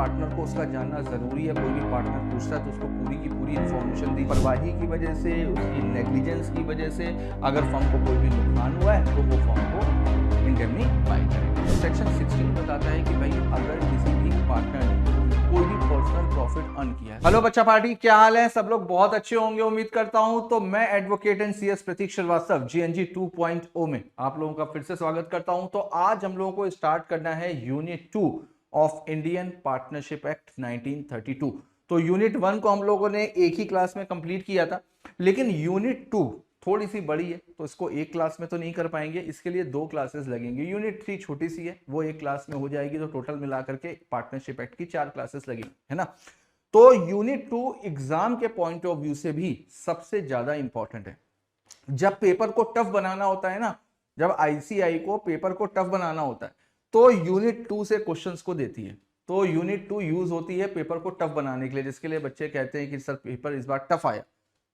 Partner को उसका जानना जरूरी है। कोई भी पार्टनर पूछता है तो उसको पूरी की पूरी इन्फॉर्मेशन दी। परवाही की वजह से, उसकी नेग्लिजेंस की वजह से अगर फर्म को कोई भी नुकसान हुआ है तो वो फर्म को इंडेमनीफाई करेगा। तो सेक्शन 16 बताता है कि भाई अगर किसी भी पार्टनर ने कोई भी पर्सनल प्रॉफिट अर्न किया है। हेलो बच्चा पार्टी, क्या हाल है? सब लोग बहुत अच्छे होंगे उम्मीद करता हूं। तो मैं advocate and CS Prateek Shrivastava GNG 2.0 में आप लोगों का फिर से स्वागत करता हूं। तो आज हम लोगों को स्टार्ट करना है unit 2 of Indian partnership act 1932। तो यूनिट 1 को हम लोगों ने एक ही क्लास में कंप्लीट किया था, लेकिन यूनिट 2 थोड़ी सी बड़ी है तो इसको एक क्लास में तो नहीं कर पाएंगे, इसके लिए 2 क्लासेस लगेंगे। यूनिट 3 छोटी सी है, वो एक क्लास में हो जाएगी, तो टोटल मिलाकर के पार्टनरशिप एक्ट की 4 क्लासेस लगेंगी, है ना। तो यूनिट 2 एग्जाम के पॉइंट ऑफ व्यू से भी सबसे ज्यादा इंपॉर्टेंट है। जब पेपर को टफ बनाना होता है ना, जब आईसीआई को पेपर को टफ बनाना होता है तो यूनिट 2 से क्वेश्चंस को देती है। तो यूनिट 2 यूज होती है पेपर को टफ बनाने के लिए, जिसके लिए बच्चे कहते हैं कि सर पेपर इस बार टफ आया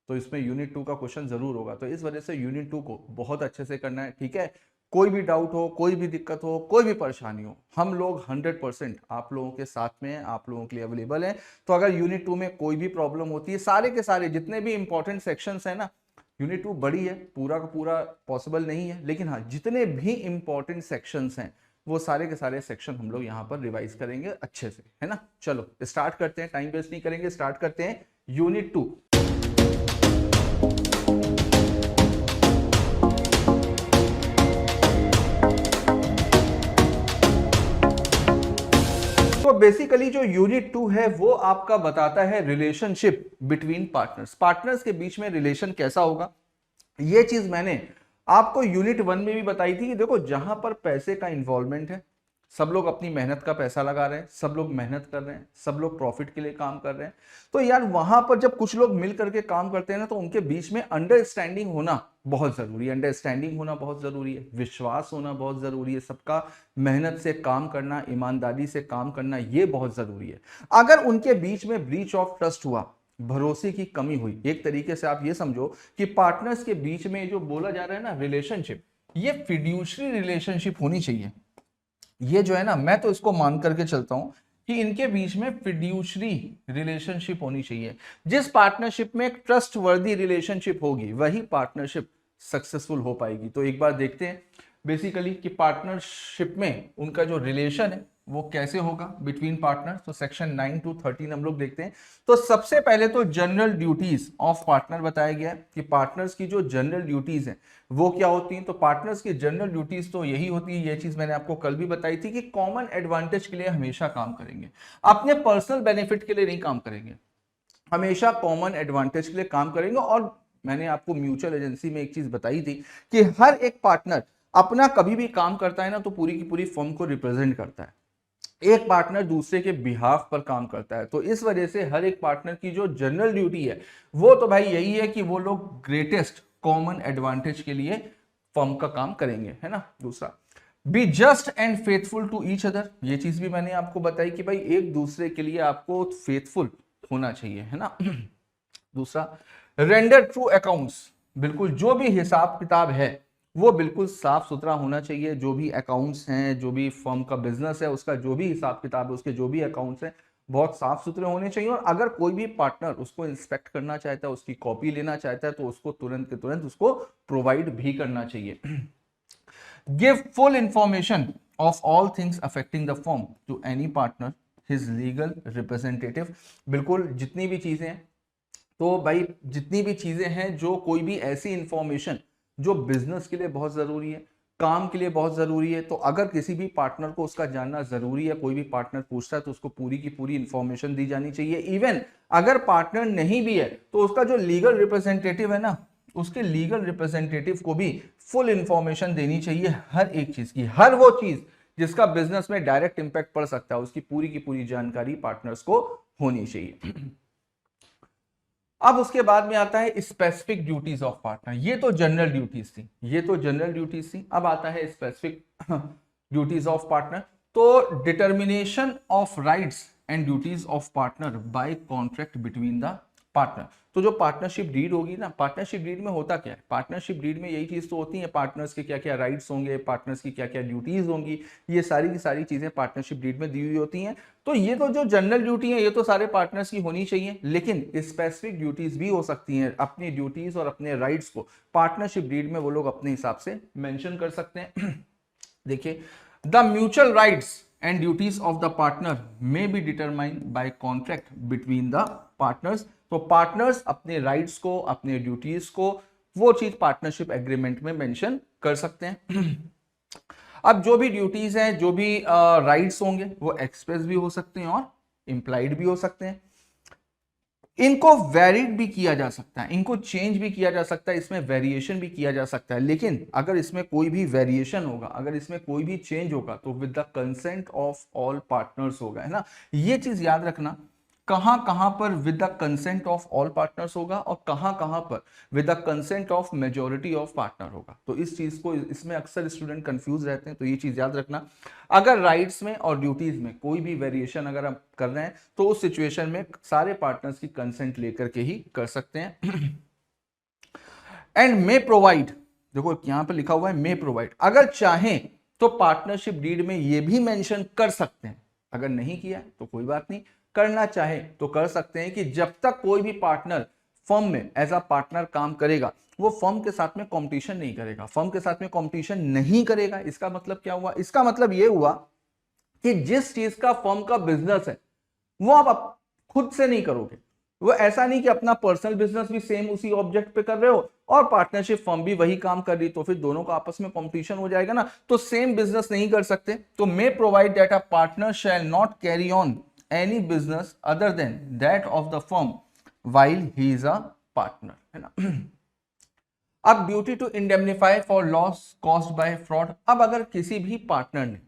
तो इसमें यूनिट 2 का क्वेश्चन जरूर होगा। तो इस वजह से यूनिट 2 को बहुत अच्छे से करना है, ठीक है। कोई भी डाउट हो, कोई भी दिक्कत हो, कोई भी परेशानी हो, हम लोग 100% आप लोगों के साथ में, आप लोगों के लिए अवेलेबल है। तो अगर यूनिट 2 में कोई भी प्रॉब्लम होती है, सारे के सारे जितने भी इंपॉर्टेंट सेक्शंस है ना, यूनिट 2 बड़ी है, पूरा का पूरा पॉसिबल नहीं है, लेकिन हाँ जितने भी इंपॉर्टेंट सेक्शंस हैं वो सारे के सारे सेक्शन हम लोग यहाँ पर रिवाइज करेंगे अच्छे से, है ना। चलो स्टार्ट करते हैं, टाइम वेस्ट नहीं करेंगे, स्टार्ट करते हैं यूनिट 2। तो बेसिकली जो यूनिट 2 है वो आपका बताता है रिलेशनशिप बिटवीन पार्टनर्स। पार्टनर्स के बीच में रिलेशन कैसा होगा, ये चीज मैंने आपको यूनिट 1 में भी बताई थी कि देखो जहां पर पैसे का इन्वॉल्वमेंट है, सब लोग अपनी मेहनत का पैसा लगा रहे हैं, सब लोग मेहनत कर रहे हैं, सब लोग प्रॉफिट के लिए काम कर रहे हैं, तो यार वहां पर जब कुछ लोग मिल करके काम करते हैं ना, तो उनके बीच में अंडरस्टैंडिंग होना बहुत जरूरी है। अंडरस्टैंडिंग होना बहुत जरूरी है, विश्वास होना बहुत जरूरी है, सबका मेहनत से काम करना, ईमानदारी से काम करना, ये बहुत जरूरी है। अगर उनके बीच में ब्रीच ऑफ ट्रस्ट हुआ, भरोसे की कमी हुई, एक तरीके से आप ये समझो कि पार्टनर्स के बीच में जो बोला जा रहा है ना रिलेशनशिप, ये फिड्यूशरी रिलेशनशिप होनी चाहिए। ये जो है ना, मैं तो इसको मान करके चलता हूं कि इनके बीच में फिड्यूशरी रिलेशनशिप होनी चाहिए। जिस पार्टनरशिप में एक ट्रस्ट वर्दी रिलेशनशिप होगी वही पार्टनरशिप सक्सेसफुल हो पाएगी। तो एक बार देखते हैं बेसिकली कि पार्टनरशिप में उनका जो रिलेशन है वो कैसे होगा बिटवीन पार्टनर्स। तो सेक्शन 9 to 13 हम लोग देखते हैं। तो सबसे पहले तो जनरल ड्यूटीज ऑफ पार्टनर बताया गया है कि पार्टनर्स की जो जनरल ड्यूटीज हैं वो क्या होती हैं। तो पार्टनर्स की जनरल ड्यूटीज तो यही होती है, ये चीज मैंने आपको कल भी बताई थी कि कॉमन एडवांटेज के लिए हमेशा काम करेंगे, अपने पर्सनल बेनिफिट के लिए नहीं काम करेंगे, हमेशा कॉमन एडवांटेज के लिए काम करेंगे। और मैंने आपको म्यूचुअल एजेंसी में एक चीज बताई थी कि हर एक पार्टनर अपना कभी भी काम करता है ना तो पूरी की पूरी फर्म को रिप्रेजेंट करता है, एक पार्टनर दूसरे के बिहाफ पर काम करता है। तो इस वजह से हर एक पार्टनर की जो जनरल ड्यूटी है वो तो भाई यही है कि वो लोग ग्रेटेस्ट कॉमन एडवांटेज के लिए फर्म का काम करेंगे, है ना। दूसरा, be just and faithful to each other, ये चीज भी मैंने आपको बताई कि भाई एक दूसरे के लिए आपको फेथफुल होना चाहिए, है ना। दूसरा, रेंडर ट्रू अकाउंट्स, बिल्कुल जो भी हिसाब किताब है वो बिल्कुल साफ सुथरा होना चाहिए। जो भी अकाउंट्स हैं, जो भी फर्म का बिजनेस है, उसका जो भी हिसाब किताब है, उसके जो भी अकाउंट्स हैं बहुत साफ सुथरे होने चाहिए। और अगर कोई भी पार्टनर उसको इंस्पेक्ट करना चाहता है, उसकी कॉपी लेना चाहता है, तो उसको तुरंत के तुरंत उसको प्रोवाइड भी करना चाहिए। Give full information of all things affecting the firm to any partner his legal representative, बिल्कुल जितनी भी चीजें हैं, तो भाई जितनी भी चीजें हैं, जो कोई भी ऐसी इंफॉर्मेशन जो बिजनेस के लिए बहुत जरूरी है, काम के लिए बहुत जरूरी है, तो अगर किसी भी पार्टनर को उसका जानना जरूरी है, कोई भी पार्टनर पूछता है तो उसको पूरी की पूरी इंफॉर्मेशन दी जानी चाहिए। इवन अगर पार्टनर नहीं भी है तो उसका जो लीगल रिप्रेजेंटेटिव है ना, उसके लीगल रिप्रेजेंटेटिव को भी फुल इंफॉर्मेशन देनी चाहिए हर एक चीज की। हर वो चीज जिसका बिजनेस में डायरेक्ट इंपैक्ट पड़ सकता है, उसकी पूरी की पूरी जानकारी पार्टनर्स को होनी चाहिए। अब उसके बाद में आता है स्पेसिफिक ड्यूटीज ऑफ पार्टनर। ये तो जनरल ड्यूटीज थी, ये तो जनरल ड्यूटीज थी। अब आता है स्पेसिफिक ड्यूटीज ऑफ पार्टनर। तो determination of rights and duties of partner by contract between the partner. तो जो पार्टनरशिप डीड होगी ना, पार्टनरशिप डीड में होता क्या है, पार्टनरशिप डीड में यही चीज तो होती है, पार्टनर्स के क्या क्या राइट्स होंगे, पार्टनर्स की क्या क्या ड्यूटीज होंगी, ये सारी की सारी चीजें पार्टनरशिप डीड में दी हुई होती हैं। तो ये तो जो जनरल ड्यूटी है ये तो सारे पार्टनर्स की होनी चाहिए, लेकिन स्पेसिफिक ड्यूटीज भी हो सकती हैं। अपनी ड्यूटीज और अपने राइट्स को पार्टनरशिप डीड में वो लोग अपने हिसाब से मेंशन कर सकते हैं। देखिए, the mutual rights and duties of the partner may be determined by contract between the partners. तो पार्टनर्स अपने राइट्स को, अपने ड्यूटीज को, वो चीज पार्टनरशिप एग्रीमेंट में मेंशन कर सकते हैं। अब जो भी ड्यूटीज हैं, जो भी राइट्स होंगे, वो एक्सप्रेस भी हो सकते हैं और इंप्लाइड भी हो सकते हैं। इनको वैरिड भी किया जा सकता है, इनको चेंज भी किया जा सकता है, इसमें वेरिएशन भी किया जा सकता है। लेकिन अगर इसमें कोई भी वेरिएशन होगा, अगर इसमें कोई भी चेंज होगा, तो with the consent of all partners होगा, है ना। ये चीज याद रखना, कहां कहां पर with the consent of all partners होगा और कहां कहां पर with the consent of majority of partner होगा। तो इस चीज को, इसमें अक्सर स्टूडेंट कंफ्यूज रहते हैं, तो ये चीज याद रखना। अगर राइट्स में और ड्यूटीज में कोई भी वेरिएशन अगर हम कर रहे हैं, तो उस सिचुएशन में सारे पार्टनर्स की कंसेंट लेकर के ही कर सकते हैं। एंड मे प्रोवाइड, देखो यहां पर लिखा हुआ है मे प्रोवाइड, अगर चाहें तो पार्टनरशिप डीड में ये भी मेंशन कर सकते हैं। अगर नहीं किया तो कोई बात नहीं, करना चाहे तो कर सकते हैं कि जब तक कोई भी पार्टनर फर्म में एज अ पार्टनर काम करेगा, वो फर्म के साथ में कंपटीशन नहीं करेगा, फर्म के साथ में कंपटीशन नहीं करेगा। इसका मतलब क्या हुआ, इसका मतलब ये हुआ कि जिस चीज का फर्म का बिजनेस है वो आप खुद से नहीं करोगे। वो ऐसा नहीं कि अपना पर्सनल बिजनेस भी सेम उसी ऑब्जेक्ट पे कर रहे हो और पार्टनरशिप फर्म भी वही काम कर रही, तो फिर दोनों का आपस में कंपटीशन हो जाएगा ना, तो सेम बिजनेस नहीं कर सकते। तो may provide that a partner shall not carry on any business other than that of the firm while he is a partner, है ना। अब duty to indemnify for loss caused by fraud. अब अगर किसी भी पार्टनर ने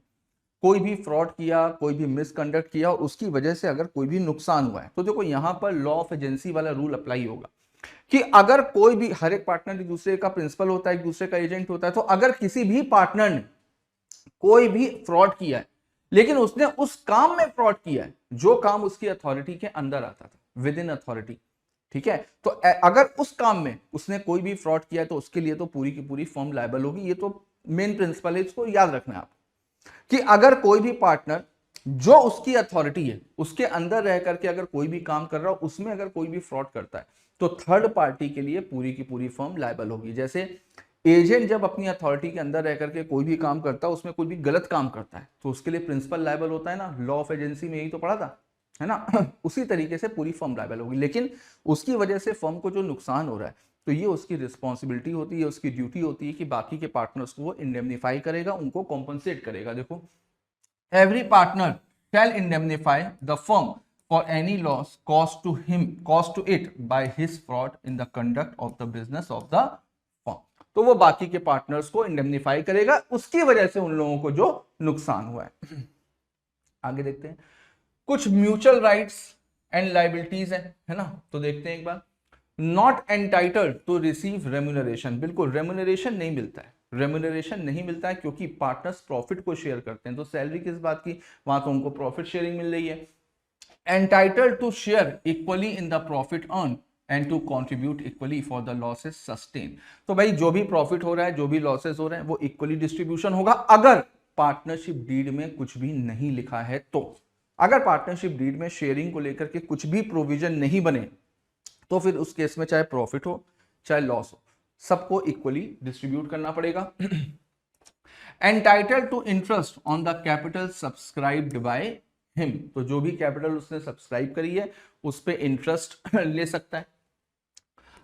कोई भी फ्रॉड किया, कोई भी मिसकंडक्ट किया और उसकी वजह से अगर कोई भी नुकसान हुआ है, तो देखो यहां पर लॉ ऑफ एजेंसी वाला रूल अप्लाई होगा कि अगर कोई भी, हर एक पार्टनर एक दूसरे का प्रिंसिपल होता है, एक दूसरे का एजेंट होता है, तो अगर किसी भी पार्टनर ने कोई भी फ्रॉड किया है, लेकिन उसने उस काम में फ्रॉड किया है जो काम उसकी अथॉरिटी के अंदर आता था, विद इन अथॉरिटी, ठीक है, तो अगर उस काम में उसने कोई भी फ्रॉड किया है, तो उसके लिए तो पूरी की पूरी फर्म लायबल होगी। ये तो मेन प्रिंसिपल है, इसको याद रखना है आप, कि अगर कोई भी पार्टनर जो उसकी अथॉरिटी है उसके अंदर रह करके अगर कोई भी काम कर रहा हो, उसमें अगर कोई भी फ्रॉड करता है, तो थर्ड पार्टी के लिए पूरी की पूरी फर्म लायबल होगी। जैसे एजेंट जब अपनी अथॉरिटी के अंदर रह करके कोई भी काम करता है, उसमें कोई भी गलत काम करता है, तो उसके लिए प्रिंसिपल लायबल होता है ना, लॉ ऑफ एजेंसी में यही तो पढ़ा था, है ना। उसी तरीके से पूरी फर्म लायबल होगी, लेकिन उसकी वजह से फर्म को जो नुकसान हो रहा है, तो ये उसकी रिस्पॉन्सिबिलिटी होती है, उसकी ड्यूटी होती है कि बाकी के पार्टनर्स को वो इंडेमनीफाई करेगा, उनको कॉम्पनसेट करेगा। देखो, every partner shall indemnify the firm for any loss caused to it by his fraud in the conduct of the business of the firm. तो वो बाकी के पार्टनर्स को इंडेमनीफाई करेगा उसकी वजह से उन लोगों को जो नुकसान हुआ है। आगे देखते हैं, कुछ म्यूचुअल राइट्स एंड लाइबिलिटीज है ना, तो देखते हैं एक बार। Not entitled to receive remuneration, बिल्कुल रेम्यूनरेशन नहीं मिलता है, रेम्यूनरेशन नहीं मिलता है क्योंकि पार्टनर्स प्रॉफिट को शेयर करते हैं, तो सैलरी किस बात की, वहां तो उनको प्रॉफिट शेयरिंग मिल रही है। Entitled to share equally in the profit earn and to contribute equally for the losses sustain. तो भाई जो भी प्रॉफिट हो रहा है, जो भी लॉसेस हो रहे हैं, वो इक्वली डिस्ट्रीब्यूशन होगा अगर पार्टनरशिप डीड में कुछ भी नहीं लिखा है। तो अगर पार्टनरशिप डीड में शेयरिंग को लेकर के कुछ भी प्रोविजन नहीं बने, तो फिर उस केस में चाहे प्रॉफिट हो चाहे लॉस हो, सबको इक्वली डिस्ट्रीब्यूट करना पड़ेगा। Entitled to interest on the capital subscribed by him, तो जो भी कैपिटल उसने सब्सक्राइब करी है उस पे इंटरेस्ट ले सकता है।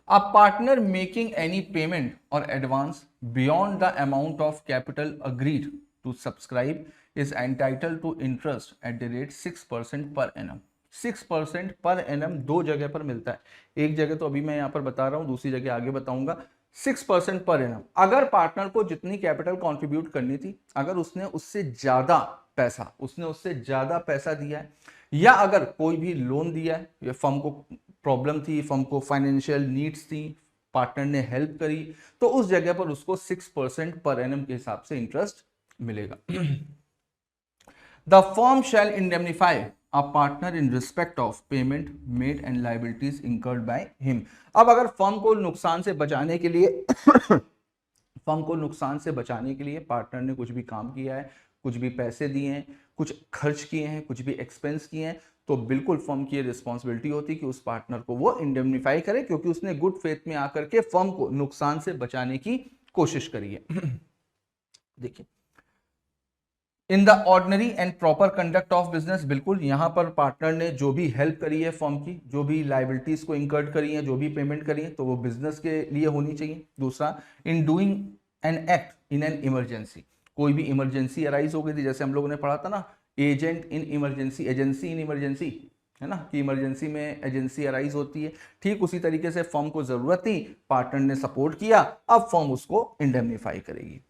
A partner making any payment or advance beyond the amount of capital agreed to subscribe is entitled to interest at the rate 6% per annum. 6% per annum दो जगह पर मिलता है, एक जगह तो अभी मैं यहां पर बता रहा हूं, दूसरी जगह आगे बताऊंगा। 6% पर एनम, अगर पार्टनर को जितनी कैपिटल कंट्रीब्यूट करनी थी, अगर उसने उससे ज्यादा पैसा दिया है, या अगर कोई भी लोन दिया है, या फर्म को प्रॉब्लम थी, फर्म को फाइनेंशियल नीड्स थी, पार्टनर ने हेल्प करी, तो उस जगह पर उसको 6% पर एनम के हिसाब से इंटरेस्ट मिलेगा। The firm shall indemnify a partner in respect of payment made and liabilities incurred by him. अब अगर फर्म को नुकसान से बचाने के लिए फर्म को नुकसान से बचाने के लिए पार्टनर ने कुछ भी काम किया है, कुछ भी पैसे दिए हैं, कुछ खर्च किए हैं, कुछ भी एक्सपेंस किए हैं, तो बिल्कुल फर्म की रिस्पॉन्सिबिलिटी होती है कि उस पार्टनर को वो इंडेमनिफाई करे, क्योंकि उसने गुड फेथ में आकर के फर्म को नुकसान से बचाने की कोशिश करी है। देखिए, in the ordinary and proper conduct of business, बिल्कुल यहां पर पार्टनर ने जो भी हेल्प करी है फर्म की, जो भी लाइबिलिटीज को इंकर्ड करी है, जो भी पेमेंट करी है, तो वो बिजनेस के लिए होनी चाहिए। दूसरा, in doing an act in an emergency, कोई भी इमरजेंसी अराइज हो गई थी, जैसे हम लोगों ने पढ़ा था ना, agent in emergency, agency in emergency, है ना, कि इमरजेंसी में एजेंसी अराइज होती है। ठीक उसी तरीके से फर्म को जरूरत थी, पार्टनर ने सपोर्ट किया, अब फर्म उसको इंडेमनीफाई करेगी।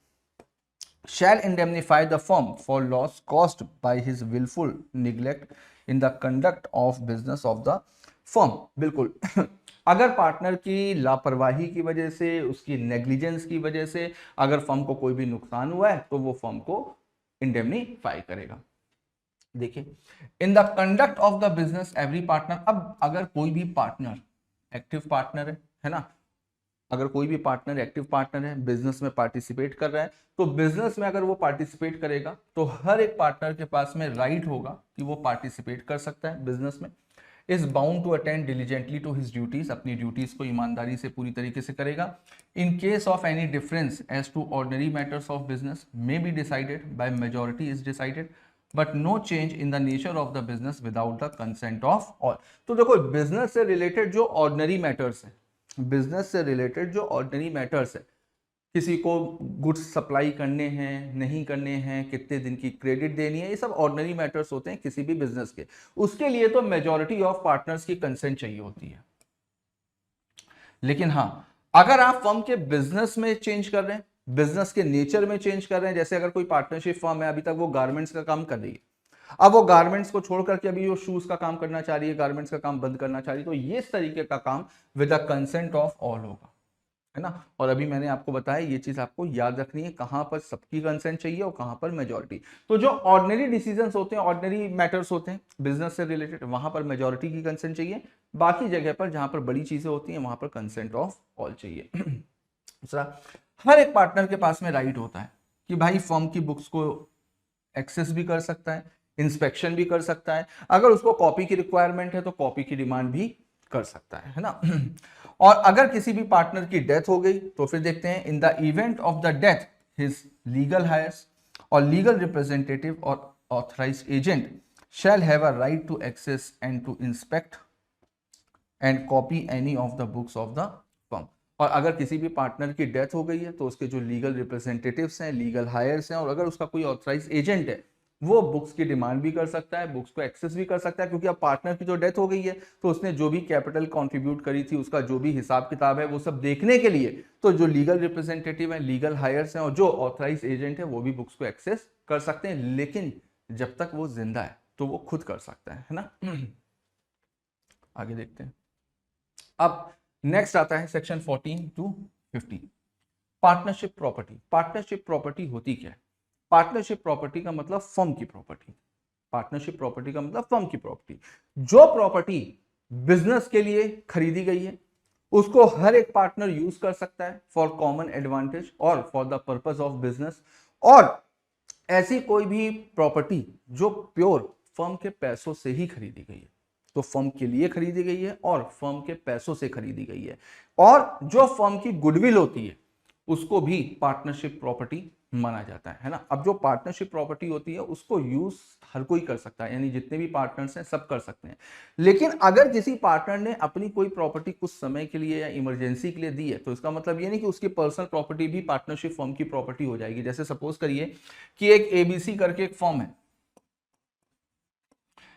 shall indemnify the firm for loss caused by his willful neglect in the conduct of business of the firm। बिल्कुल अगर पार्टनर की लापरवाही की वजह से, उसकी नेग्लिजेंस की वजह से अगर फर्म को कोई भी नुकसान हुआ है तो वो फर्म को इंडेमनीफाई करेगा। देखिए, इन the conduct of the business every partner, अब अगर कोई भी पार्टनर एक्टिव पार्टनर है ना, अगर कोई भी पार्टनर एक्टिव पार्टनर है, बिजनेस में पार्टिसिपेट कर रहा है, तो बिजनेस में अगर वो पार्टिसिपेट करेगा तो हर एक पार्टनर के पास में राइट होगा कि वो पार्टिसिपेट कर सकता है बिजनेस में। Is bound to attend diligently to his duties, अपनी ड्यूटीज को ईमानदारी से पूरी तरीके से करेगा। In case of any difference as to ordinary matters of business may be decided by majority is decided but no change in the nature of the business without the consent of all. तो देखो, business से related जो ordinary matters है, business से related जो ordinary matters है, किसी को गुड्स सप्लाई करने हैं, नहीं करने हैं, कितने दिन की क्रेडिट देनी है, ये सब ऑर्डिनरी मैटर्स होते हैं किसी भी बिजनेस के। उसके लिए तो मेजॉरिटी ऑफ पार्टनर्स की कंसेंट चाहिए होती है। लेकिन हाँ, अगर आप फर्म के बिजनेस में चेंज कर रहे हैं, बिजनेस के नेचर में चेंज कर रहे हैं, जैसे अगर कोई पार्टनरशिप फर्म है, अभी तक वो गारमेंट्स का काम कर रही है, अब वो गारमेंट्स को छोड़ करके अभी वो शूज का काम करना चाह रही है, गारमेंट्स का काम बंद करना चाह रही है, तो ये इस तरीके का काम with the consent of all होगा, है ना। और अभी मैंने आपको बताया, ये चीज आपको याद रखनी है, कहां पर सबकी कंसेंट चाहिए और कहां पर मेजॉरिटी। तो जो ऑर्डिनरी डिसीजंस होते हैं, ऑर्डिनरी मैटर्स होते हैं बिजनेस से रिलेटेड, वहां पर मेजॉरिटी की कंसेंट चाहिए। बाकी जगह पर जहां पर बड़ी चीजें होती हैं वहां पर कंसेंट ऑफ ऑल चाहिए। दूसरा, हर एक पार्टनर के पास में राइट होता है कि भाई फर्म की बुक्स को एक्सेस भी कर सकता है, इंस्पेक्शन भी कर सकता है, अगर उसको कॉपी की रिक्वायरमेंट है तो कॉपी की डिमांड भी कर सकता है ना। और अगर किसी भी पार्टनर की डेथ हो गई तो फिर देखते हैं, in the event of the death his legal heirs और लीगल रिप्रेजेंटेटिव और authorised agent shall have a right to access and to inspect and copy any of the books of the firm. और अगर किसी भी partner की death हो गई है तो उसके जो लीगल रिप्रेजेंटेटिव्स हैं, लीगल हायर्स हैं, और अगर उसका कोई ऑथराइज एजेंट है, वो बुक्स की डिमांड भी कर सकता है, बुक्स को एक्सेस भी कर सकता है, क्योंकि अब पार्टनर की जो डेथ हो गई है तो उसने जो भी कैपिटल कंट्रीब्यूट करी थी, उसका जो भी हिसाब किताब है, वो सब देखने के लिए तो जो लीगल रिप्रेजेंटेटिव है, लीगल हायर्स हैं और जो ऑथराइज एजेंट है, वो भी बुक्स को एक्सेस कर सकते हैं, लेकिन जब तक वो जिंदा है तो वो खुद कर सकता है ना। आगे देखते हैं। अब नेक्स्ट आता है section 14 to 15, partnership property. Partnership property होती क्या है? पार्टनरशिप प्रॉपर्टी का मतलब फर्म की प्रॉपर्टी। पार्टनरशिप प्रॉपर्टी का मतलब फर्म की प्रॉपर्टी। जो प्रॉपर्टी बिजनेस के लिए खरीदी गई है उसको हर एक पार्टनर यूज कर सकता है फॉर कॉमन एडवांटेज और for the purpose of business. और ऐसी कोई भी प्रॉपर्टी जो प्योर फर्म के पैसों से ही खरीदी गई है, तो फर्म के लिए खरीदी गई है और फर्म के पैसों से खरीदी गई है, और जो फर्म की गुडविल होती है उसको भी पार्टनरशिप प्रॉपर्टी माना जाता है ना। अब जो पार्टनरशिप प्रॉपर्टी होती है उसको यूज हर कोई कर सकता है, यानी जितने भी पार्टनर्स हैं सब कर सकते हैं। लेकिन अगर किसी पार्टनर ने अपनी कोई प्रॉपर्टी कुछ समय के लिए या इमरजेंसी के लिए दी है, तो इसका मतलब ये नहीं कि उसकी पर्सनल प्रॉपर्टी भी पार्टनरशिप फर्म की प्रॉपर्टी हो जाएगी। जैसे सपोज करिए कि एक एबीसी करके एक फर्म है,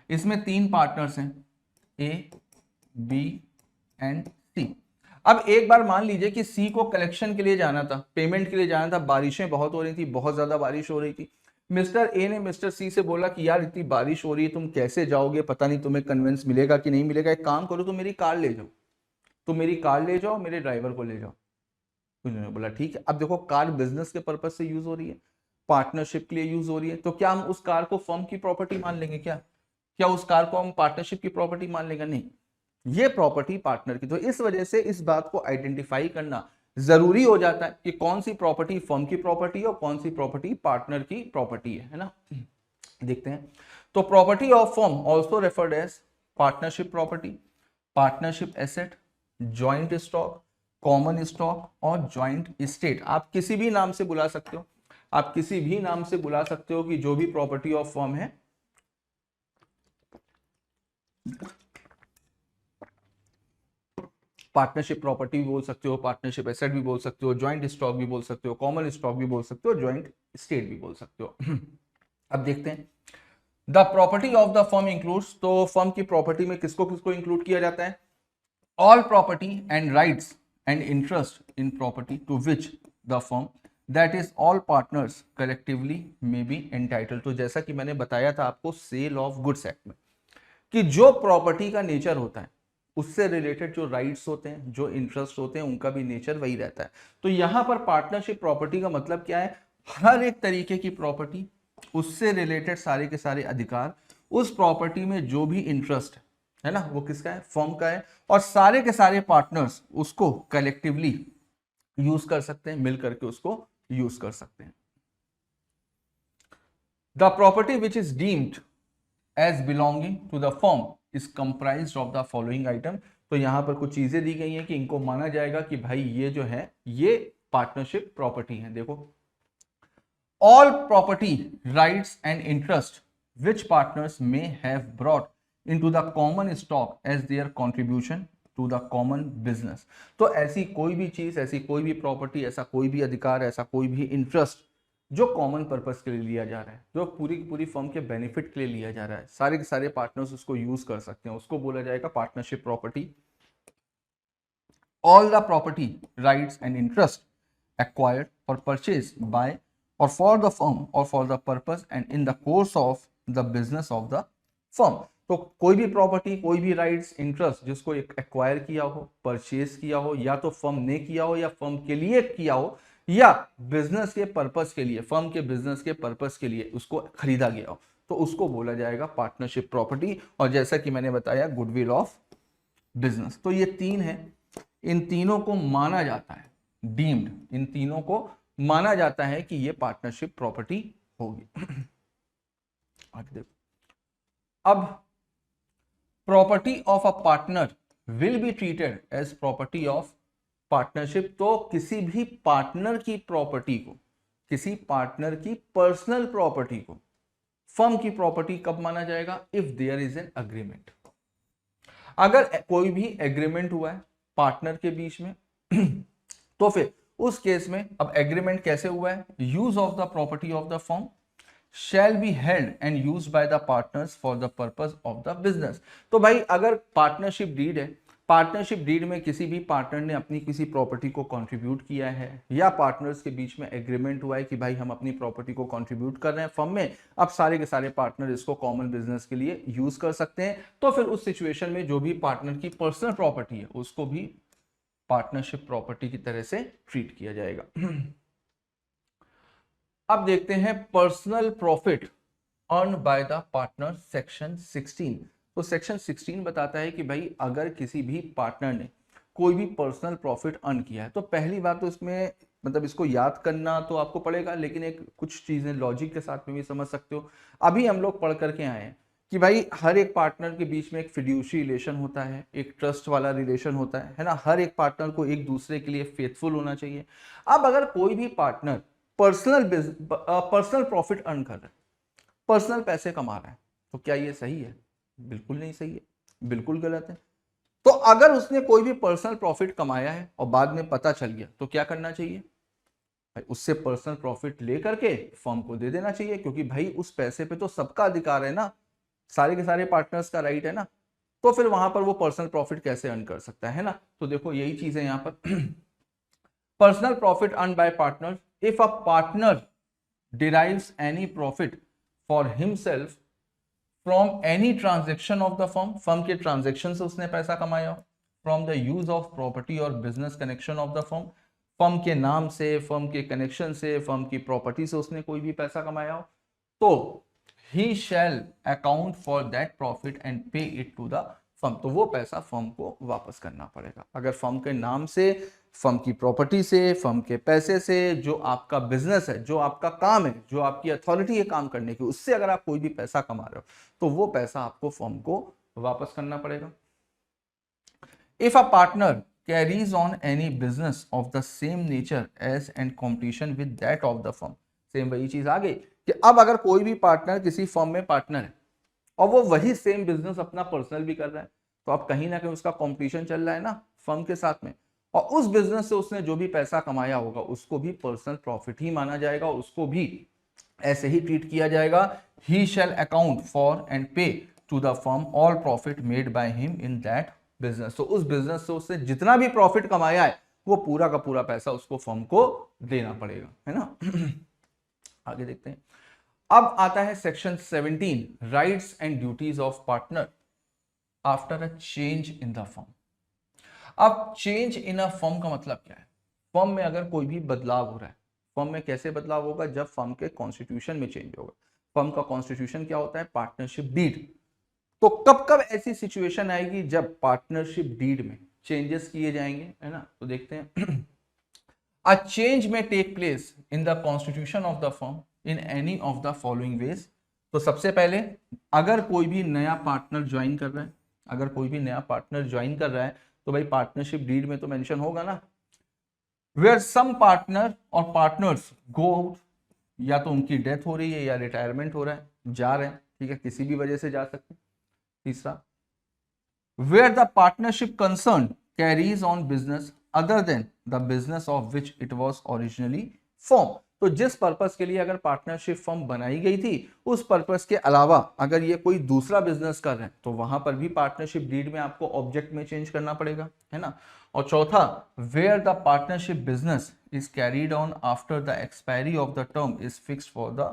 इसमें 3 पार्टनर्स हैं, ए, बी एंड सी। अब एक बार मान लीजिए कि सी को कलेक्शन के लिए जाना था, पेमेंट के लिए जाना था, बारिशें बहुत हो रही थी, बहुत ज्यादा बारिश हो रही थी। मिस्टर ए ने मिस्टर सी से बोला कि यार इतनी बारिश हो रही है, तुम कैसे जाओगे, पता नहीं तुम्हें कन्वेंस मिलेगा कि नहीं मिलेगा, एक काम करो, तुम मेरी कार ले जाओ, तुम मेरी कार ले जाओ, मेरे ड्राइवर को ले जाओ। उन्होंने बोला ठीक है। अब देखो, कार बिजनेस के पर्पज से यूज हो रही है, पार्टनरशिप के लिए यूज हो रही है, तो क्या हम उस कार को फर्म की प्रॉपर्टी मान लेंगे क्या क्या उस कार को हम पार्टनरशिप की प्रॉपर्टी मान लेंगे? नहीं, ये प्रॉपर्टी पार्टनर की। तो इस वजह से इस बात को आइडेंटिफाई करना जरूरी हो जाता है कि कौन सी प्रॉपर्टी फर्म की प्रॉपर्टी है और कौन सी प्रॉपर्टी पार्टनर की प्रॉपर्टी है ना। देखते हैं, तो property of firm also referred as partnership property, partnership asset, joint stock, common stock और ज्वाइंट स्टेट। आप किसी भी नाम से बुला सकते हो, आप किसी भी नाम से बुला सकते हो कि जो भी प्रॉपर्टी ऑफ फर्म है, पार्टनरशिप प्रॉपर्टी भी बोल सकते हो, पार्टनरशिप एसेट भी बोल सकते हो, ज्वाइंट स्टॉक भी बोल सकते हो, कॉमन स्टॉक भी बोल सकते हो, ज्वाइंट स्टेट भी बोल सकते हो। अब देखते हैं, the property of the firm includes, तो फर्म की प्रॉपर्टी में किसको किसको इंक्लूड किया जाता है? All property and rights and interest in property to which the firm that is all partners collectively may be entitled. तो जैसा कि मैंने बताया था आपको सेल ऑफ गुड्स एक्ट में, कि जो प्रॉपर्टी का नेचर होता है उससे रिलेटेड जो राइट्स होते हैं, जो इंटरेस्ट होते हैं, उनका भी नेचर वही रहता है। तो यहां पर पार्टनरशिप प्रॉपर्टी का मतलब क्या है? हर एक तरीके की प्रॉपर्टी, उससे रिलेटेड सारे के सारे अधिकार, उस प्रॉपर्टी में जो भी इंटरेस्ट है ना, वो किसका है? फर्म का है, और सारे के सारे पार्टनर्स उसको कलेक्टिवली यूज कर सकते हैं, मिल करके उसको यूज कर सकते हैं। The property which is deemed as belonging to the firm is comprised of the following item. तो यहां पर कुछ चीजें दी गई हैं कि इनको माना जाएगा कि भाई ये जो है ये पार्टनरशिप प्रॉपर्टी है। देखो, all property rights and interest which partners may have brought into the common stock as their contribution to the common business. तो ऐसी कोई भी चीज, ऐसी कोई भी प्रॉपर्टी, ऐसा कोई भी अधिकार, ऐसा कोई भी इंटरेस्ट जो कॉमन पर्पस के लिए लिया जा रहा है, जो पूरी पूरी फर्म के बेनिफिट के लिए लिया जा रहा है, सारे के सारे पार्टनर्स उसको यूज कर सकते हैं, उसको बोला जाएगा partnership property. All the property rights and interest acquired और परचेज बाय और फॉर द फर्म और for the purpose and in the course of the business of the firm. तो कोई भी प्रॉपर्टी, कोई भी राइट्स, इंटरेस्ट जिसको एक्वायर किया हो, परचेज किया हो, या तो फर्म ने किया हो या फर्म के लिए किया हो, या बिजनेस के पर्पस के लिए, फर्म के बिजनेस के पर्पस के लिए उसको खरीदा गया हो, तो उसको बोला जाएगा पार्टनरशिप प्रॉपर्टी। और जैसा कि मैंने बताया, गुडविल ऑफ बिजनेस। तो ये तीन है, इन तीनों को माना जाता है डीम्ड, इन तीनों को माना जाता है कि ये पार्टनरशिप प्रॉपर्टी होगी। आगे देखो, अब property of a partner will be treated as property of partnership. तो किसी भी पार्टनर की प्रॉपर्टी को, किसी पार्टनर की पर्सनल प्रॉपर्टी को फर्म की प्रॉपर्टी कब माना जाएगा? If there is an agreement. अगर कोई भी एग्रीमेंट हुआ है पार्टनर के बीच में तो फिर उस केस में, अब एग्रीमेंट कैसे हुआ है? Use of the property of the firm shall be held and used by the partners for the purpose of the business। तो भाई अगर पार्टनरशिप डीड है, पार्टनरशिप डीड में किसी भी पार्टनर ने अपनी किसी प्रॉपर्टी को कंट्रीब्यूट किया है, या पार्टनर्स के बीच में एग्रीमेंट हुआ है कि भाई हम अपनी प्रॉपर्टी को कंट्रीब्यूट कर रहे हैं फर्म में, अब सारे के सारे पार्टनर इसको कॉमन बिजनेस के लिए यूज कर सकते हैं, तो फिर उस सिचुएशन में जो भी पार्टनर की पर्सनल प्रॉपर्टी है उसको भी पार्टनरशिप प्रॉपर्टी की तरह से ट्रीट किया जाएगा। अब देखते हैं personal profit earn by the partner, section 16। तो सेक्शन 16 बताता है कि भाई अगर किसी भी पार्टनर ने कोई भी पर्सनल प्रॉफिट अर्न किया है, तो पहली बात तो इसमें मतलब इसको याद करना तो आपको पड़ेगा, लेकिन एक कुछ चीजें लॉजिक के साथ में भी समझ सकते हो। अभी हम लोग पढ़ करके आए हैं कि भाई हर एक पार्टनर के बीच में एक फिड्यूशियरी रिलेशन होता है, एक ट्रस्ट वाला रिलेशन होता है ना। हर एक पार्टनर को एक दूसरे के लिए फेथफुल होना चाहिए। अब अगर कोई भी पार्टनर पर्सनल प्रॉफिट अर्न कर रहा है, पर्सनल पैसे कमा रहा है, तो क्या ये सही है? बिल्कुल नहीं सही है, बिल्कुल गलत है। तो अगर उसने कोई भी पर्सनल प्रॉफिट कमाया है और बाद में पता चल गया, तो क्या करना चाहिए? भाई उससे पर्सनल प्रॉफिट लेकर के फर्म को दे देना चाहिए, क्योंकि भाई उस पैसे पे तो सबका अधिकार है ना, सारे के सारे पार्टनर्स का राइट है ना। तो फिर वहां पर वो पर्सनल प्रॉफिट कैसे अर्न कर सकता है ना। तो देखो यही चीज है यहाँ पर। Personal profit earn by partner, if a partner derives any profit for himself from any transaction of the firm के ट्रांजेक्शन से उसने पैसा कमाया, from the use of property और business connection of the firm के नाम से, फर्म के कनेक्शन से, फर्म की प्रॉपर्टी से उसने कोई भी पैसा कमाया हो, तो he shall account for that profit and pay it to the firm. तो वो पैसा फर्म को वापस करना पड़ेगा। अगर फर्म के नाम से, फर्म की प्रॉपर्टी से, फर्म के पैसे से, जो आपका बिजनेस है, जो आपका काम है, जो आपकी अथॉरिटी है काम करने की, उससे अगर आप कोई भी पैसा कमा रहे हो तो वो पैसा आपको फर्म को वापस करना पड़ेगा। If a partner carries on any business of the same nature as and competition with that of the firm, same वही चीज आ गई कि अब अगर कोई भी पार्टनर किसी फर्म में पार्टनर है और वो वही सेम बिजनेस अपना पर्सनल भी कर रहा है, तो अब कहीं ना कहीं उसका कंपटीशन चल रहा है ना फर्म के साथ में, और उस बिजनेस से उसने जो भी पैसा कमाया होगा उसको भी पर्सनल प्रॉफिट ही माना जाएगा, उसको भी ऐसे ही ट्रीट किया जाएगा। He shall account for and pay to the firm all profit made by him in that business. तो उस बिजनेस से उसने जितना भी प्रॉफिट कमाया है वो पूरा का पूरा पैसा उसको फर्म को देना पड़ेगा, है ना। आगे देखते हैं। अब आता है section 17, rights and duties of partner after a change in the firm. अब चेंज इन अ फर्म का मतलब क्या है? फर्म में अगर कोई भी बदलाव हो रहा है, फर्म में कैसे बदलाव होगा? जब फर्म के कॉन्स्टिट्यूशन में चेंज होगा। फर्म का कॉन्स्टिट्यूशन क्या होता है? Partnership deed. तो कब कब ऐसी सिचुएशन आएगी जब पार्टनरशिप डीड में चेंजेस किए जाएंगे, है ना? तो देखते हैं। A change may take place in the constitution of the firm in any of the following ways. तो सबसे पहले, अगर कोई भी नया पार्टनर ज्वाइन कर रहा है, अगर कोई भी नया पार्टनर ज्वाइन कर रहा है तो भाई पार्टनरशिप डीड में तो मेंशन होगा ना। वेयर सम पार्टनर और पार्टनर्स गो आउट, या तो उनकी डेथ हो रही है या रिटायरमेंट हो रहा है, जा रहे हैं, ठीक है, किसी भी वजह से जा सकते हैं। तीसरा, where the partnership concern carries on business other than the business of which it was originally form. तो जिस पर्पस के लिए अगर पार्टनरशिप फर्म बनाई गई थी उस पर्पस के अलावा अगर ये कोई दूसरा बिजनेस कर रहे हैं तो वहां पर भी पार्टनरशिप डीड में आपको ऑब्जेक्ट में चेंज करना पड़ेगा, है ना। और चौथा, where the partnership business is carried on after the expiry of the term is fixed for the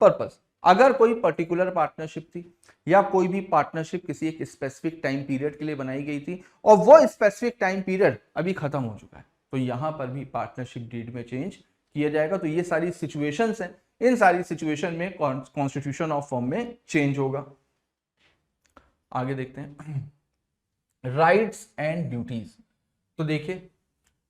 purpose. अगर कोई पर्टिकुलर पार्टनरशिप थी या कोई भी पार्टनरशिप किसी एक स्पेसिफिक टाइम पीरियड के लिए बनाई गई थी और वो स्पेसिफिक टाइम पीरियड अभी खत्म हो चुका है, तो यहां पर भी पार्टनरशिप डीड में चेंज किया जाएगा। तो ये सारी सिचुएशंस हैं, इन सारी सिचुएशन में कॉन्स्टिट्यूशन ऑफ फर्म में चेंज होगा। आगे देखते हैं, राइट्स एंड ड्यूटीज। तो देखिए,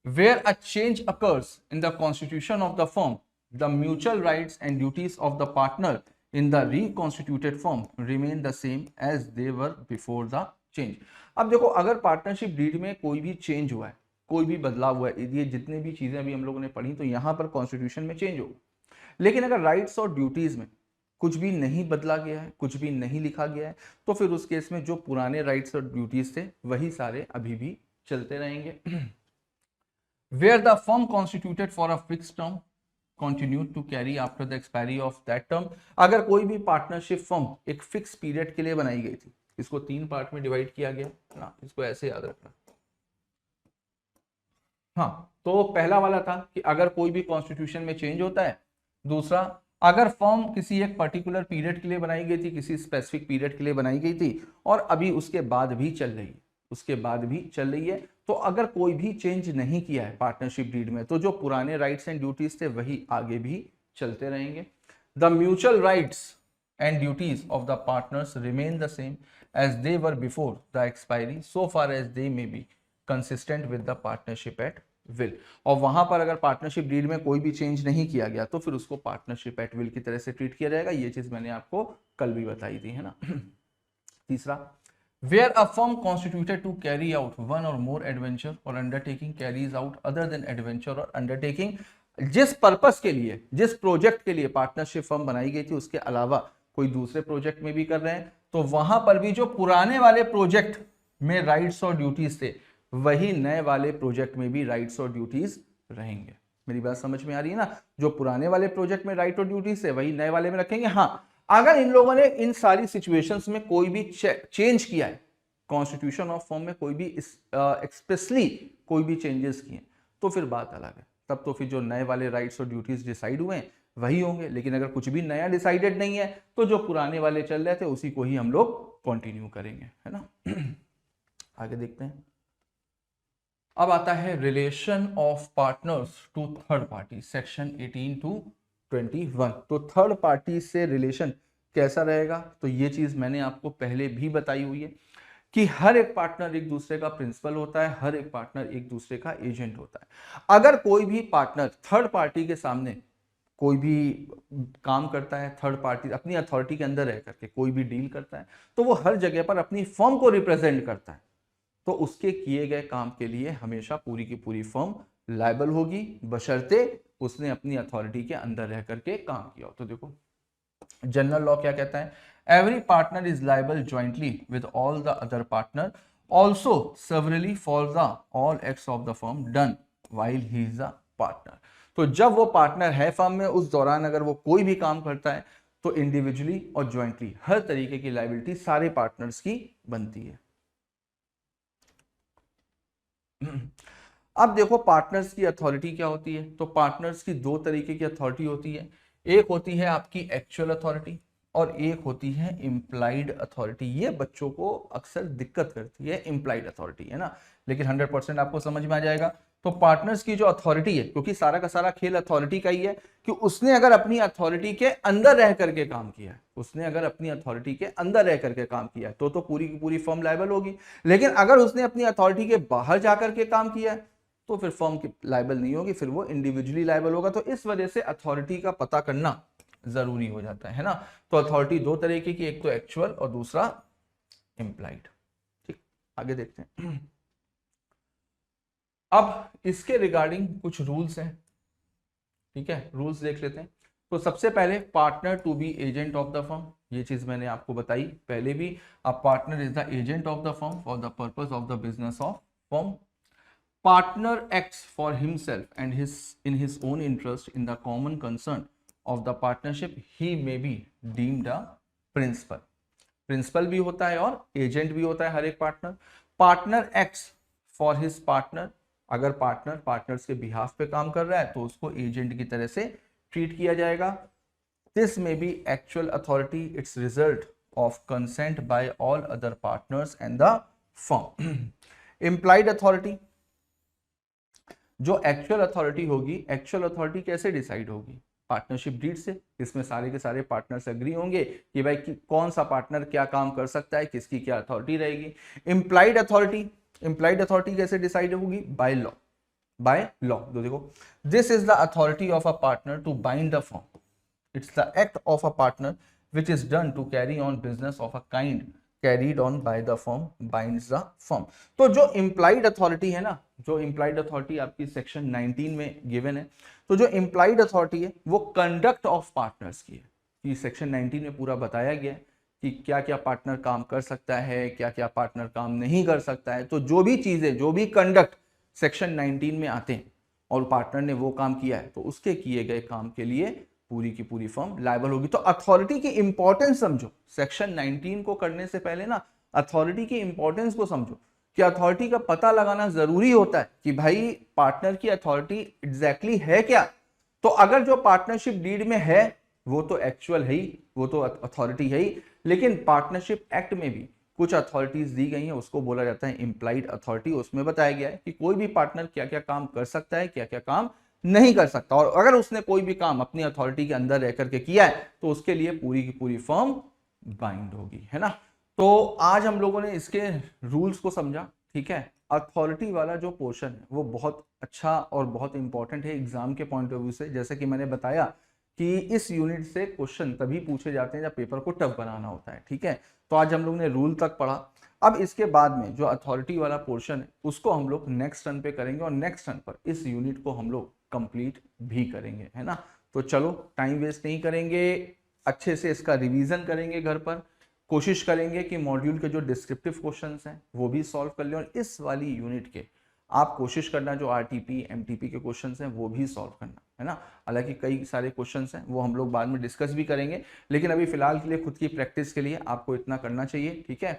where a change occurs in the constitution of the firm, the mutual rights and duties of the partner in the reconstituted firm remain the same as they were before the change। अब देखो, अगर partnership deed में कोई भी change हुआ है, कोई भी बदलाव हुआ है, ये जितने भी चीजें अभी हम लोगों ने पढ़ी, तो यहां पर कॉन्स्टिट्यूशन में चेंज होगा। लेकिन अगर राइट्स और ड्यूटीज में कुछ भी नहीं बदला गया है, कुछ भी नहीं लिखा गया है, तो फिर उस केस में जो पुराने राइट्स और ड्यूटीज थे वही सारे अभी भी चलते रहेंगे। Where the firm constituted for a fixed term continue to carry after the expiry of that term. अगर कोई भी पार्टनरशिप फर्म एक फिक्स पीरियड के लिए बनाई गई थी, इसको 3 पार्ट में डिवाइड किया गया ना, इसको ऐसे याद रखना। हाँ, तो पहला वाला था कि अगर कोई भी कॉन्स्टिट्यूशन में चेंज होता है। दूसरा, अगर फर्म किसी एक पर्टिकुलर पीरियड के लिए बनाई गई थी, किसी स्पेसिफिक पीरियड के लिए बनाई गई थी और अभी उसके बाद भी चल रही है, उसके बाद भी चल रही है, तो अगर कोई भी चेंज नहीं किया है पार्टनरशिप डीड में, तो जो पुराने राइट्स एंड ड्यूटीज थे वही आगे भी चलते रहेंगे। The mutual rights and duties of the partners remain the same as they were before the expiry so far as they may be consistent with the partnership at will. और वहां पर अगर पार्टनरशिप डीड में कोई भी change नहीं किया गया तो फिर उसको पार्टनरशिप एट विल की तरह से ट्रीट किया जाएगा। ये चीज मैंने आपको कल भी बताई थी, है ना। तीसरा, where a firm constituted to carry out one or more adventure or undertaking carries out other than adventure or undertaking, जिस पर्पस के लिए, जिस प्रोजेक्ट के लिए पार्टनरशिप फर्म बनाई गई थी उसके अलावा कोई दूसरे प्रोजेक्ट में भी कर रहे हैं, तो वहां पर भी जो पुराने वाले प्रोजेक्ट में राइट्स और ड्यूटीज थे वही नए वाले प्रोजेक्ट में भी राइट्स और ड्यूटीज रहेंगे। मेरी बात समझ में आ रही है ना? जो पुराने वाले प्रोजेक्ट में राइट और ड्यूटीज थे वही नए वाले में रखेंगे। हाँ, अगर इन लोगों ने इन सारी सिचुएशंस में कोई भी चेंज किया है, कॉन्स्टिट्यूशन ऑफ फर्म में कोई भी एक्सप्रेसली कोई भी चेंजेस किए, तो फिर बात अलग है। तब तो फिर जो नए वाले राइट्स और ड्यूटीज डिसाइड हुए हैं वही होंगे। लेकिन अगर कुछ भी नया डिसाइडेड नहीं है तो जो पुराने वाले चल रहे थे उसी को ही हम लोग कंटिन्यू करेंगे, है ना। आगे देखते हैं। अब आता है relation of partners to third party, section 18 to 21। तो थर्ड पार्टी से रिलेशन कैसा रहेगा, तो ये चीज मैंने आपको पहले भी बताई हुई है कि हर एक पार्टनर एक दूसरे का प्रिंसिपल होता है, हर एक पार्टनर एक दूसरे का एजेंट होता है। अगर कोई भी पार्टनर थर्ड पार्टी के सामने कोई भी काम करता है, थर्ड पार्टी अपनी अथॉरिटी के अंदर रह करके कोई भी डील करता है, तो वो हर जगह पर अपनी फर्म को रिप्रेजेंट करता है, तो उसके किए गए काम के लिए हमेशा पूरी की पूरी फर्म लायबल होगी, बशर्ते उसने अपनी अथॉरिटी के अंदर रह करके काम किया हो। तो देखो जनरल लॉ क्या कहता है, every partner is liable jointly with all the other partner also severally for the all acts of the firm done while he is a partner। तो जब वो पार्टनर है फर्म में, उस दौरान अगर वो कोई भी काम करता है तो इंडिविजुअली और ज्वाइंटली हर तरीके की लायबिलिटी सारे पार्टनर्स की बनती है। अब देखो पार्टनर्स की अथॉरिटी क्या होती है, तो पार्टनर्स की दो तरीके की अथॉरिटी होती है, एक होती है आपकी एक्चुअल अथॉरिटी और एक होती है इम्प्लाइड अथॉरिटी। ये बच्चों को अक्सर दिक्कत करती है इम्प्लाइड अथॉरिटी, है ना, लेकिन 100% आपको समझ में आ जाएगा। तो पार्टनर्स की जो अथॉरिटी है, क्योंकि सारा का सारा खेल अथॉरिटी का ही है कि उसने अगर अपनी अथॉरिटी के अंदर रह करके काम किया है, उसने अगर अपनी अथॉरिटी के अंदर रह करके काम किया है तो पूरी की पूरी फर्म लायबल होगी। लेकिन अगर उसने अपनी अथॉरिटी के बाहर जाकर के काम किया है तो फिर फर्म की लायबल नहीं होगी, फिर वो इंडिविजुअली लायबल होगा। तो इस वजह से अथॉरिटी का पता करना जरूरी हो जाता है ना। तो अथॉरिटी दो तरीके की, एक तो एक्चुअल और दूसरा इम्प्लाइड। ठीक, आगे देखते हैं। अब इसके रिगार्डिंग कुछ रूल्स हैं, ठीक है, रूल्स देख लेते हैं। तो सबसे पहले partner to be agent of the firm, ये चीज मैंने आपको बताई पहले भी। A partner is the agent of the firm for the purpose of the business of firm. Partner acts for himself and in his own interest in the common concern of the partnership. He may be deemed a principal. Principal भी होता है और agent भी होता है हर एक partner. Partner acts for his partner, अगर partner partners के बिहाफ पे काम कर रहा है तो उसको एजेंट की तरह से ट्रीट किया जाएगा। This may be actual authority, it's result of consent by all other partners and the firm. Implied authority, जो एक्चुअल अथॉरिटी होगी, एक्चुअल अथॉरिटी कैसे डिसाइड होगी, पार्टनरशिप डीड से। इसमें सारे के सारे पार्टनर्स एग्री होंगे कि भाई कौन सा पार्टनर क्या काम कर सकता है, किसकी क्या अथॉरिटी रहेगी। इम्प्लाइड अथॉरिटी, इम्प्लाइड अथॉरिटी कैसे डिसाइड होगी, बाय लॉ, बाय लॉ। तो देखो, this is the authority of a partner to bind the firm, it's the act of a partner which is done to carry on business of a kind carried on by the firm binds the firm. तो जो implied authority है ना, जो implied authority आपकी section 19 में given है, तो जो इम्प्लाइड अथॉरिटी है वो कंडक्ट ऑफ पार्टनर्स की है। कि सेक्शन 19 में पूरा बताया गया है कि क्या क्या पार्टनर काम कर सकता है, क्या क्या पार्टनर काम नहीं कर सकता है। तो जो भी चीजें, जो भी कंडक्ट सेक्शन 19 में आते हैं और पार्टनर ने वो काम किया है, तो उसके किए गए काम के लिए पूरी की पूरी फर्म लायबल होगी। तो अथॉरिटी की इंपॉर्टेंस समझो, सेक्शन 19 को करने से पहले ना अथॉरिटी की इंपॉर्टेंस को समझो कि अथॉरिटी का पता लगाना जरूरी होता है कि भाई पार्टनर की अथॉरिटी एग्जैक्टली है क्या। तो अगर जो पार्टनरशिप डीड में है वो तो एक्चुअल है ही, वो तो अथॉरिटी है ही, लेकिन पार्टनरशिप एक्ट में भी कुछ अथॉरिटीज दी गई हैं, उसको बोला जाता है इम्प्लाइड अथॉरिटी। उसमें बताया गया है कि कोई भी पार्टनर क्या क्या काम कर सकता है, क्या क्या काम नहीं कर सकता, और अगर उसने कोई भी काम अपनी अथॉरिटी के अंदर रह करके किया है तो उसके लिए पूरी की पूरी फर्म बाइंड होगी, है ना। तो आज हम लोगों ने इसके रूल्स को समझा, ठीक है। अथॉरिटी वाला जो पोर्शन है वो बहुत अच्छा और बहुत इंपॉर्टेंट है एग्जाम के पॉइंट ऑफ व्यू से। जैसे कि मैंने बताया कि इस यूनिट से क्वेश्चन तभी पूछे जाते हैं जब पेपर को टफ बनाना होता है, ठीक है। तो आज हम लोग ने रूल तक पढ़ा। अब इसके बाद में जो अथॉरिटी वाला पोर्शन है उसको हम लोग नेक्स्ट टर्न पे करेंगे और नेक्स्ट टर्न पर इस यूनिट को हम लोग कंप्लीट भी करेंगे, है ना। तो चलो टाइम वेस्ट नहीं करेंगे, अच्छे से इसका रिवीजन करेंगे, घर पर कोशिश करेंगे कि मॉड्यूल के जो डिस्क्रिप्टिव क्वेश्चंस हैं वो भी सॉल्व कर लें, और इस वाली यूनिट के आप कोशिश करना जो आरटीपी एमटीपी के क्वेश्चंस हैं वो भी सॉल्व करना, है ना। हालांकि कई सारे क्वेश्चंस हैं वो हम लोग बाद में डिस्कस भी करेंगे, लेकिन अभी फिलहाल के लिए खुद की प्रैक्टिस के लिए आपको इतना करना चाहिए, ठीक है।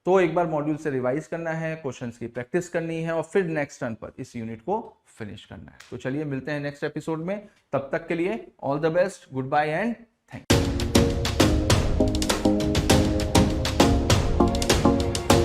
तो एक बार मॉड्यूल से रिवाइज करना है, क्वेश्चंस की प्रैक्टिस करनी है और फिर नेक्स्ट टर्न पर इस यूनिट को फिनिश करना है। तो चलिए मिलते हैं नेक्स्ट एपिसोड में, तब तक के लिए all the best, goodbye and thank you.